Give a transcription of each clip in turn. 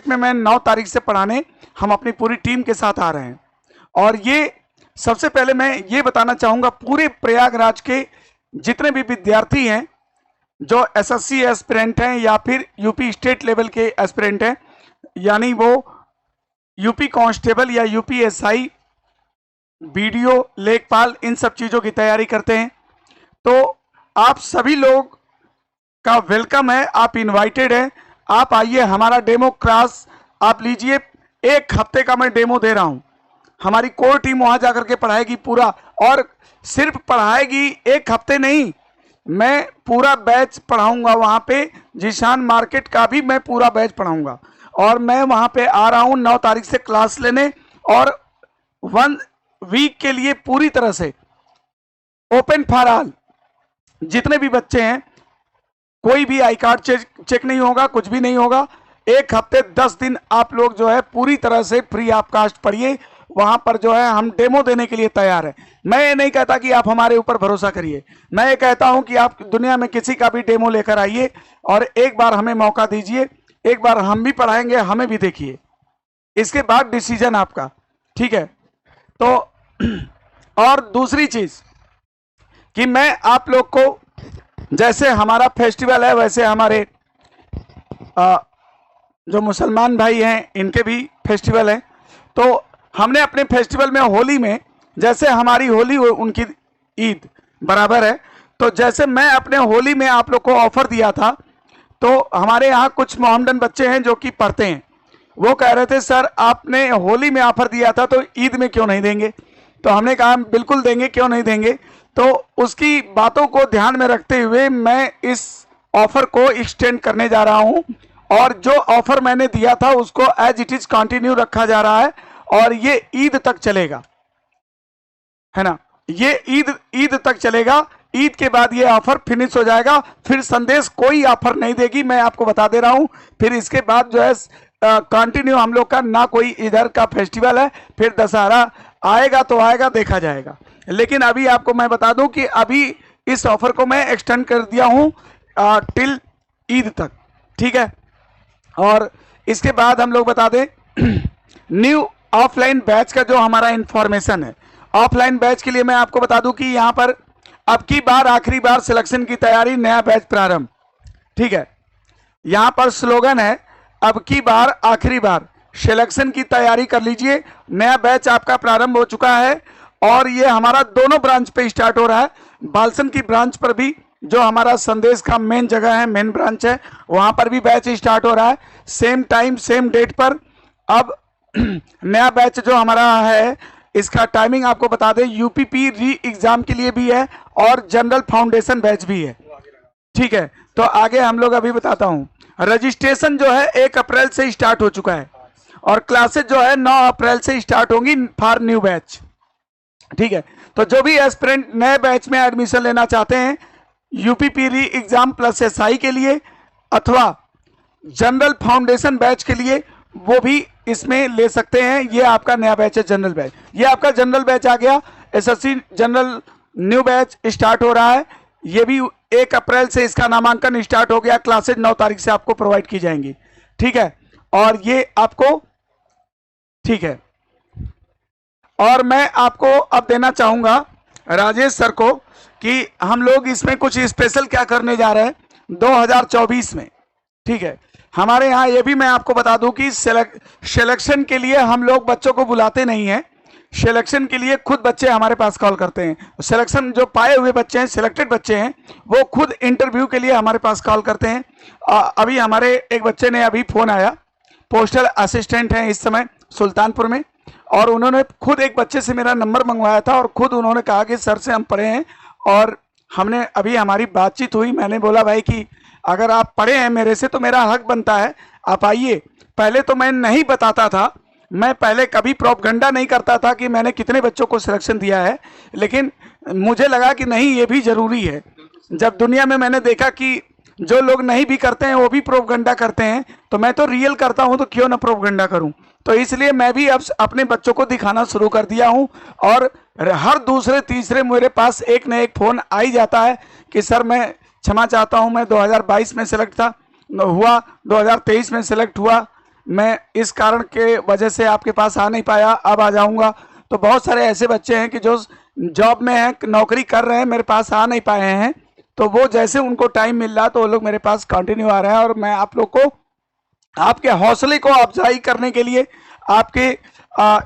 में मैं 9 तारीख से पढ़ाने हम अपनी पूरी टीम के साथ आ रहे हैं। और ये सबसे पहले मैं ये बताना चाहूँगा, पूरे प्रयागराज के जितने भी विद्यार्थी हैं जो एसएससी एस्पिरेंट हैं या फिर यूपी स्टेट लेवल के एस्पिरेंट हैं, यानी वो यूपी कांस्टेबल या यूपी एसआई, बीडीओ, लेखपाल, इन सब चीज़ों की तैयारी करते हैं, तो आप सभी लोग का वेलकम है, आप इनवाइटेड हैं। आप आइए, हमारा डेमो क्लास आप लीजिए। 1 हफ्ते का मैं डेमो दे रहा हूं। हमारी कोर टीम वहां जाकर के पढ़ाएगी पूरा, और सिर्फ पढ़ाएगी 1 हफ्ते नहीं, मैं पूरा बैच पढ़ाऊंगा वहां पे। जीशान मार्केट का भी मैं पूरा बैच पढ़ाऊंगा, और मैं वहां पे आ रहा हूं 9 तारीख से क्लास लेने, और 1 वीक के लिए पूरी तरह से ओपन फॉर ऑल। जितने भी बच्चे हैं, कोई भी आई कार्ड चेक नहीं होगा, कुछ भी नहीं होगा। 1 हफ्ते 10 दिन आप लोग जो है पूरी तरह से फ्री ऑफ कास्ट पढ़िए। वहां पर जो है हम डेमो देने के लिए तैयार हैं। मैं ये नहीं कहता कि आप हमारे ऊपर भरोसा करिए, मैं ये कहता हूं कि आप दुनिया में किसी का भी डेमो लेकर आइए और एक बार हमें मौका दीजिए। एक बार हम भी पढ़ाएंगे, हमें भी देखिए, इसके बाद डिसीजन आपका, ठीक है। तो और दूसरी चीज कि मैं आप लोग को, जैसे हमारा फेस्टिवल है वैसे हमारे जो मुसलमान भाई हैं इनके भी फेस्टिवल है। तो हमने अपने फेस्टिवल में, होली में, जैसे हमारी होली उनकी ईद बराबर है, तो जैसे मैं अपने होली में आप लोग को ऑफर दिया था, तो हमारे यहाँ कुछ मोहम्मदन बच्चे हैं जो कि पढ़ते हैं, वो कह रहे थे सर आपने होली में ऑफर दिया था तो ईद में क्यों नहीं देंगे। तो हमने कहा बिल्कुल देंगे, क्यों नहीं देंगे। तो उसकी बातों को ध्यान में रखते हुए मैं इस ऑफर को एक्सटेंड करने जा रहा हूं, और जो ऑफर मैंने दिया था उसको एज इट इज कंटिन्यू रखा जा रहा है, और ये ईद तक चलेगा, है ना। ये ईद तक चलेगा। ईद के बाद ये ऑफर फिनिश हो जाएगा, फिर संदेश कोई ऑफर नहीं देगी, मैं आपको बता दे रहा हूं। फिर इसके बाद जो है कंटिन्यू हम लोग का ना कोई इधर का फेस्टिवल है, फिर दशहरा आएगा तो आएगा, देखा जाएगा। लेकिन अभी आपको मैं बता दूं कि अभी इस ऑफर को मैं एक्सटेंड कर दिया हूं टिल ईद तक, ठीक है। और इसके बाद हम लोग बता दें न्यू ऑफलाइन बैच का जो हमारा इंफॉर्मेशन है, ऑफलाइन बैच के लिए मैं आपको बता दूं कि यहां पर अब की बार आखिरी बार सिलेक्शन की तैयारी, नया बैच प्रारंभ, ठीक है। यहां पर स्लोगन है अब की बार आखिरी बार, सिलेक्शन की तैयारी कर लीजिए, नया बैच आपका प्रारंभ हो चुका है। और ये हमारा दोनों ब्रांच पे स्टार्ट हो रहा है। बालसन की ब्रांच पर भी, जो हमारा संदेश का मेन जगह है, मेन ब्रांच है, वहां पर भी बैच स्टार्ट हो रहा है, सेम टाइम सेम डेट पर। अब नया बैच जो हमारा है, इसका टाइमिंग आपको बता दें, यूपीपी री एग्जाम के लिए भी है और जनरल फाउंडेशन बैच भी है, ठीक है। तो आगे हम लोग अभी बताता हूं। रजिस्ट्रेशन जो है 1 अप्रैल से स्टार्ट हो चुका है, और क्लासेज जो है 9 अप्रैल से स्टार्ट होंगी फॉर न्यू बैच, ठीक है। तो जो भी एस्पिरेंट नए बैच में एडमिशन लेना चाहते हैं, यूपीपी री एग्जाम प्लस एसआई के लिए अथवा जनरल फाउंडेशन बैच के लिए, वो भी इसमें ले सकते हैं। ये आपका नया बैच है, जनरल बैच। ये आपका जनरल बैच आ गया, SSC general new batch start हो रहा है। ये भी 1 अप्रैल से इसका नामांकन स्टार्ट हो गया। क्लासेज 9 तारीख से आपको प्रोवाइड की जाएंगी, ठीक है। और ये आपको, ठीक है। और मैं आपको अब देना चाहूंगा राजेश सर को कि हम लोग इसमें कुछ स्पेशल क्या करने जा रहे हैं 2024 में, ठीक है। हमारे यहाँ ये भी मैं आपको बता दूं कि सिलेक्शन के लिए हम लोग बच्चों को बुलाते नहीं हैं। सिलेक्शन के लिए खुद बच्चे हमारे पास कॉल करते हैं। सिलेक्शन जो पाए हुए बच्चे हैं, सिलेक्टेड बच्चे हैं, वो खुद इंटरव्यू के लिए हमारे पास कॉल करते हैं। अभी हमारे एक बच्चे ने अभी फ़ोन आया, पोस्टल असिस्टेंट हैं इस समय सुल्तानपुर में, और उन्होंने खुद एक बच्चे से मेरा नंबर मंगवाया था, और खुद उन्होंने कहा कि सर से हम पढ़े हैं, और हमने अभी हमारी बातचीत हुई। मैंने बोला भाई कि अगर आप पढ़े हैं मेरे से तो मेरा हक बनता है, आप आइए। पहले तो मैं नहीं बताता था, मैं पहले कभी प्रोपगंडा नहीं करता था कि मैंने कितने बच्चों को सिलेक्शन दिया है, लेकिन मुझे लगा कि नहीं, ये भी ज़रूरी है। जब दुनिया में मैंने देखा कि जो लोग नहीं भी करते हैं वो भी प्रोपगंडा करते हैं, तो मैं तो रियल करता हूं, तो क्यों ना प्रोपगंडा करूं। तो इसलिए मैं भी अब अपने बच्चों को दिखाना शुरू कर दिया हूं, और हर दूसरे तीसरे मेरे पास एक न एक फ़ोन आ ही जाता है कि सर मैं क्षमा चाहता हूं, मैं 2022 में सेलेक्ट हुआ, 2023 में सेलेक्ट हुआ, मैं इस कारण के वजह से आपके पास आ नहीं पाया, अब आ जाऊंगा। तो बहुत सारे ऐसे बच्चे हैं कि जो जॉब में हैं, नौकरी कर रहे हैं, मेरे पास आ नहीं पाए हैं, तो वो जैसे उनको टाइम मिल रहा तो वो लोग मेरे पास कंटिन्यू आ रहे हैं। और मैं आप लोग को आपके हौसले को अफजाई करने के लिए, आपके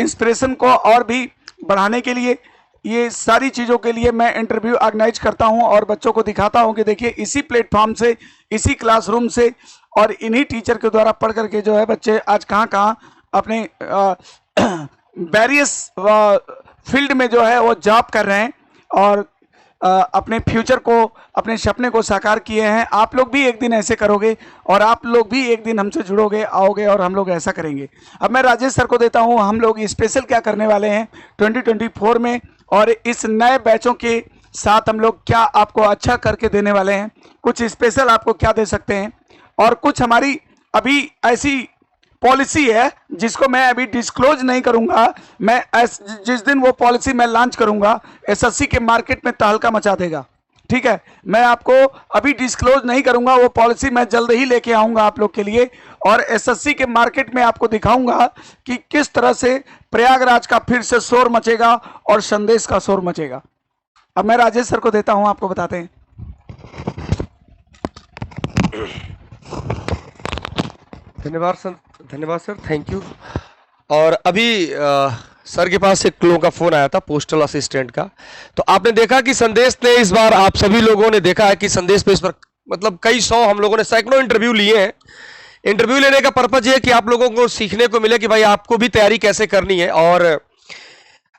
इंस्पिरेशन को और भी बढ़ाने के लिए, ये सारी चीज़ों के लिए मैं इंटरव्यू ऑर्गेनाइज करता हूं और बच्चों को दिखाता हूं कि देखिए इसी प्लेटफॉर्म से, इसी क्लासरूम से और इन्हीं टीचर के द्वारा पढ़ करके जो है बच्चे आज कहाँ कहाँ अपने वेरियस फील्ड में जो है वो जॉब कर रहे हैं और अपने फ्यूचर को, अपने सपने को साकार किए हैं। आप लोग भी एक दिन ऐसे करोगे और आप लोग भी एक दिन हमसे जुड़ोगे, आओगे और हम लोग ऐसा करेंगे। अब मैं राजेश सर को देता हूं, हम लोग स्पेशल क्या करने वाले हैं 2024 में और इस नए बैचों के साथ हम लोग क्या आपको अच्छा करके देने वाले हैं, कुछ स्पेशल आपको क्या दे सकते हैं। और कुछ हमारी अभी ऐसी पॉलिसी है जिसको मैं अभी डिस्क्लोज नहीं करूंगा। मैं जिस दिन वो पॉलिसी मैं लॉन्च करूंगा, एसएससी के मार्केट में तहलका मचा देगा। ठीक है, मैं आपको अभी डिस्क्लोज नहीं करूंगा, वो पॉलिसी मैं जल्द ही लेके आऊंगा आप लोग के लिए और एसएससी के मार्केट में आपको दिखाऊंगा कि किस तरह से प्रयागराज का फिर से शोर मचेगा और संदेश का शोर मचेगा। अब मैं राजेश सर को देता हूं, आपको बताते हैं। धन्यवाद सर, थैंक यू। और अभी सर के पास एक लोगों का फोन आया था, पोस्टल असिस्टेंट का। तो आपने देखा कि संदेश ने इस बार, आप सभी लोगों ने देखा है कि संदेश पे इस बार मतलब कई सौ, हम लोगों ने सैकड़ों इंटरव्यू लिए हैं। इंटरव्यू लेने का पर्पज ये है कि आप लोगों को सीखने को मिले कि भाई आपको भी तैयारी कैसे करनी है। और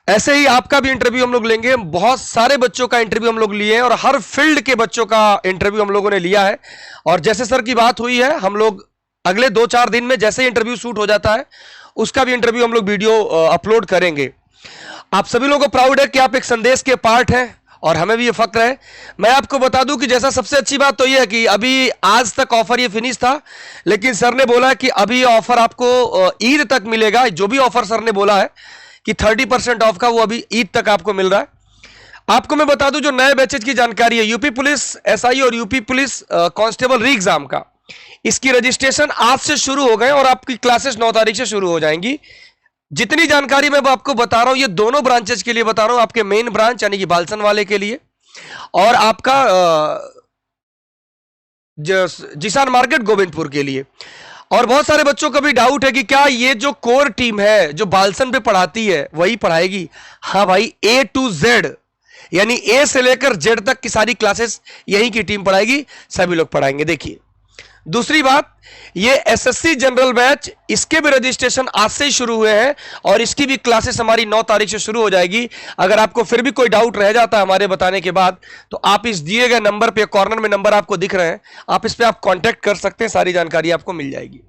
ऐसे ही आपका भी इंटरव्यू हम लोग लेंगे। बहुत सारे बच्चों का इंटरव्यू हम लोग लिए हैं और हर फील्ड के बच्चों का इंटरव्यू हम लोगों ने लिया है। और जैसे सर की बात हुई है, हम लोग अगले 2-4 दिन में जैसे इंटरव्यू शूट हो जाता है उसका भी इंटरव्यू हम लोग वीडियो अपलोड करेंगे। आप सभी लोगों को प्राउड है कि आप एक संदेश के पार्ट हैं और हमें भी ये फक्र है। मैं आपको बता दूं कि जैसा सबसे अच्छी बात तो ये है कि अभी आज तक ऑफर ये फिनिश था, लेकिन सर ने बोला कि अभी ऑफर आपको ईद तक मिलेगा। जो भी ऑफर सर ने बोला है कि 30% ऑफ का, वो अभी ईद तक आपको मिल रहा है। आपको मैं बता दूं जो नए बैचेज की जानकारी है, यूपी पुलिस एसआई और यूपी पुलिस कांस्टेबल री एग्जाम का, इसकी रजिस्ट्रेशन आज से शुरू हो गए और आपकी क्लासेस 9 तारीख से शुरू हो जाएंगी। जितनी जानकारी मैं आपको बता रहा हूं ये दोनों ब्रांचेज के लिए बता रहा हूं, आपके मेन ब्रांच यानी कि बालसन वाले के लिए और आपका जिसान मार्केट गोविंदपुर के लिए। और बहुत सारे बच्चों का भी डाउट है कि क्या ये जो कोर टीम है जो बालसन पे पढ़ाती है वही पढ़ाएगी? हाँ भाई, A to Z यानी A से लेकर Z तक की सारी क्लासेस यही की टीम पढ़ाएगी, सभी लोग पढ़ाएंगे। देखिए दूसरी बात, ये एसएससी जनरल बैच, इसके भी रजिस्ट्रेशन आज से ही शुरू हुए हैं और इसकी भी क्लासेस हमारी 9 तारीख से शुरू हो जाएगी। अगर आपको फिर भी कोई डाउट रह जाता है हमारे बताने के बाद, तो आप इस दिए गए नंबर पे, कॉर्नर में नंबर आपको दिख रहे हैं, आप इस पे आप कांटेक्ट कर सकते हैं, सारी जानकारी आपको मिल जाएगी।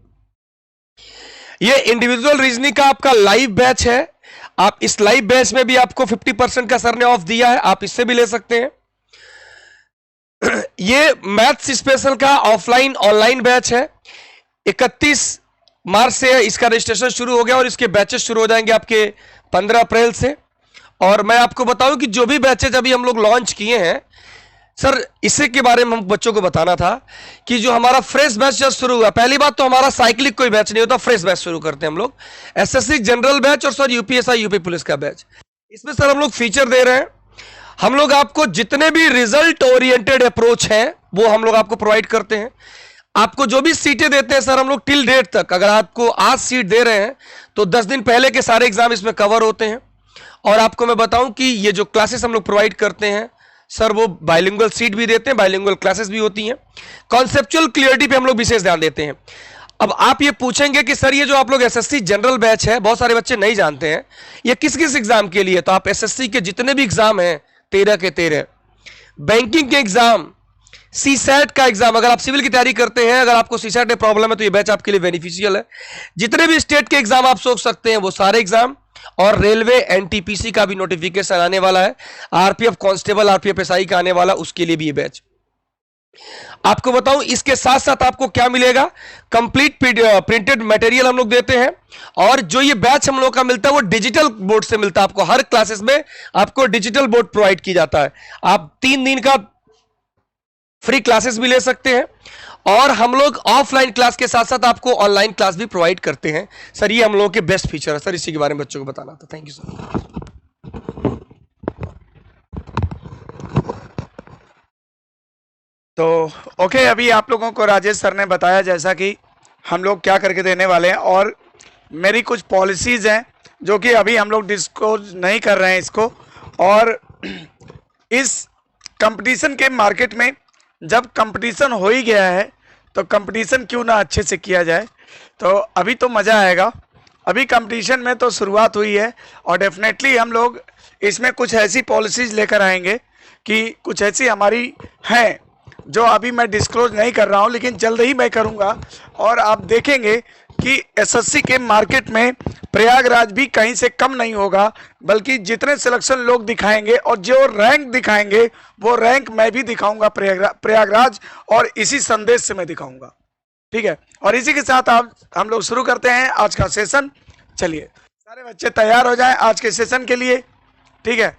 ये इंडिविजुअल रीजनिंग का आपका लाइव बैच है। आप इस लाइव बैच में भी आपको 50% का सर ने ऑफ दिया है, आप इससे भी ले सकते हैं। ये मैथ्स स्पेशल का ऑफलाइन ऑनलाइन बैच है। 31 मार्च से इसका रजिस्ट्रेशन शुरू हो गया और इसके बैचेस शुरू हो जाएंगे आपके 15 अप्रैल से। और मैं आपको बताऊं कि जो भी बैचेज अभी हम लोग लॉन्च किए हैं सर, इसी के बारे में हम बच्चों को बताना था कि जो हमारा फ्रेश बैच जब शुरू हुआ, पहली बात तो हमारा साइक्लिक कोई बैच नहीं होता, फ्रेश बैच शुरू करते हैं हम लोग, एसएससी जनरल बैच और सर यूपीएसआई यूपी पुलिस का बैच। इसमें सर हम लोग फीचर दे रहे हैं, हम लोग आपको जितने भी रिजल्ट ओरिएंटेड अप्रोच है वो हम लोग आपको प्रोवाइड करते हैं। आपको जो भी सीटें देते हैं सर हम लोग टिल डेट तक, अगर आपको आज सीट दे रहे हैं तो 10 दिन पहले के सारे एग्जाम इसमें कवर होते हैं। और आपको मैं बताऊं कि ये जो क्लासेस हम लोग प्रोवाइड करते हैं सर, वो बाइलिंगुअल सीट भी देते हैं, बाइलिंगुअल क्लासेस भी होती हैं। कॉन्सेप्चुअल क्लियरिटी पे हम लोग विशेष ध्यान देते हैं। अब आप ये पूछेंगे कि सर ये जो आप लोग एसएससी जनरल बैच है, बहुत सारे बच्चे नहीं जानते हैं ये किस किस एग्जाम के लिए। तो आप एसएससी के जितने भी एग्जाम हैं 13 के 13, बैंकिंग के एग्जाम, सीसैट का एग्जाम, अगर आप सिविल की तैयारी करते हैं, अगर आपको सीसैट में प्रॉब्लम है तो ये बैच आपके लिए बेनिफिशियल है। जितने भी स्टेट के एग्जाम आप सोच सकते हैं वो सारे एग्जाम, और रेलवे एनटीपीसी का भी नोटिफिकेशन आने वाला है, आरपीएफ कांस्टेबल, आरपीएफ एसआई का आने वाला, उसके लिए भी ये बैच। आपको बताऊं इसके साथ साथ आपको क्या मिलेगा, कंप्लीट प्रिंटेड मटेरियल हम लोग देते हैं। और जो ये बैच हम लोग का मिलता है वो डिजिटल बोर्ड से मिलता है आपको। हर क्लासेस में आपको डिजिटल बोर्ड प्रोवाइड की जाता है। आप 3 दिन का फ्री क्लासेस भी ले सकते हैं और हम लोग ऑफलाइन क्लास के साथ साथ आपको ऑनलाइन क्लास भी प्रोवाइड करते हैं सर। ये हम लोगों के बेस्ट फीचर है सर, इसी के बारे में बच्चों को बताना था। Thank you sir. तो ओके, अभी आप लोगों को राजेश सर ने बताया जैसा कि हम लोग क्या करके देने वाले हैं, और मेरी कुछ पॉलिसीज हैं जो कि अभी हम लोग डिस्क्लोज नहीं कर रहे हैं इसको। और इस कंपटीशन के मार्केट में जब कंपटीशन हो ही गया है तो कंपटीशन क्यों ना अच्छे से किया जाए। तो अभी तो मज़ा आएगा, अभी कंपटीशन में तो शुरुआत हुई है, और डेफिनेटली हम लोग इसमें कुछ ऐसी पॉलिसीज लेकर आएंगे कि कुछ ऐसी हमारी हैं जो अभी मैं डिस्क्लोज नहीं कर रहा हूं, लेकिन जल्द ही मैं करूंगा। और आप देखेंगे कि एसएससी के मार्केट में प्रयागराज भी कहीं से कम नहीं होगा, बल्कि जितने सिलेक्शन लोग दिखाएंगे और जो रैंक दिखाएंगे वो रैंक मैं भी दिखाऊंगा प्रयागराज, और इसी संदेश से मैं दिखाऊंगा। ठीक है, और इसी के साथ आप हम लोग शुरू करते हैं आज का सेशन। चलिए सारे बच्चे तैयार हो जाएं आज के सेशन के लिए। ठीक है।